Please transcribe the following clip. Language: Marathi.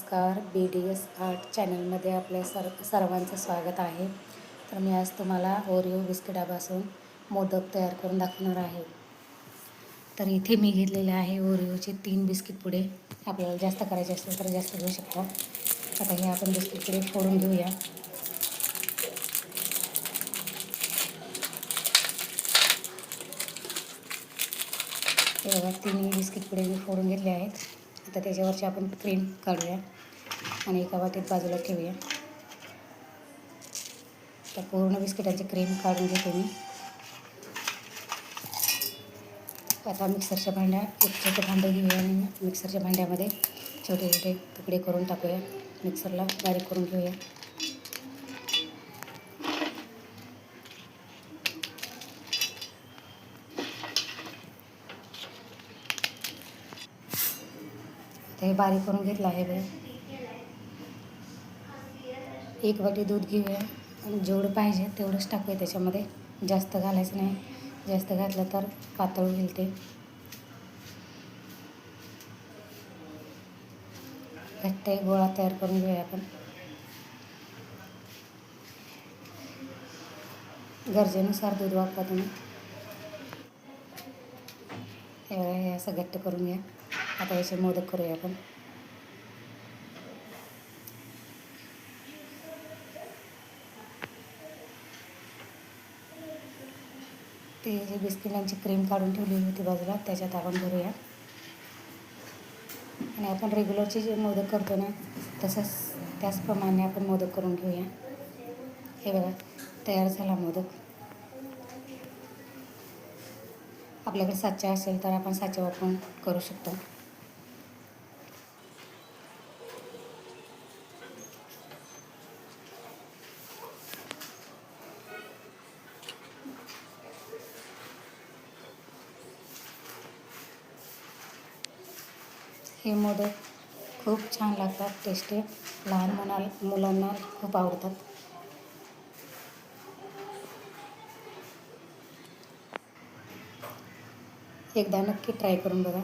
नमस्कार. BDS आर्ट चॅनलमध्ये आपल्या सर्वांचं स्वागत आहे. तर मी आज तुम्हाला ओरिओ बिस्किटापासून मोदक तयार करून दाखवणार आहे. तर इथे मी घेतलेले आहे ओरिओचे 3 बिस्किट पुडे. आपल्याला जास्त करायचे असेल तर जास्त घेऊ शकता. आता हे आपण बिस्किट पुडे फोडून घेऊया. हे बघा, 3 बिस्किट पुडे मी फोडून घेतले आहेत. आता त्याच्यावरची आपण क्रीम काढूया आणि एका वाटीत बाजूला ठेवूया. तर पूर्ण बिस्किटांची क्रीम काढून घेते मी. आता मिक्सरच्या एक छोटं भांडं घेऊया आणि मिक्सरच्या भांड्यामध्ये छोटे छोटे तुकडे करून टाकूया. मिक्सरला बारीक करून घेऊया. आता हे बारीक करून घेतलं आहे बघा. 1 वाटी दूध घेऊया आणि जेवढं पाहिजे तेवढंच टाकूया त्याच्यामध्ये. जास्त घालायचं नाही, जास्त घातलं तर पातळ होईल ते. घट्ट एक गोळा तयार करून घेऊया आपण. गरजेनुसार दूध वापरा तुम्ही. हे असं घट्ट करून घ्या. आता याचे मोदक करूया आपण. ते जे बिस्किटांची क्रीम काढून ठेवलेली होती बाजूला त्याच्यात आपण भरूया. आणि आपण रेग्युलरचे जे मोदक करतो ना त्याचप्रमाणे आपण मोदक करून घेऊया. हे बघा, तयार झाला मोदक. आपल्याकडे साचा असेल तर आपण साचा वापरून करू शकतो. हे मोदक खूप छान लागतात, टेस्टी. लहान मुलांना खूप आवडतात. एकदा नक्की ट्राय करून बघा.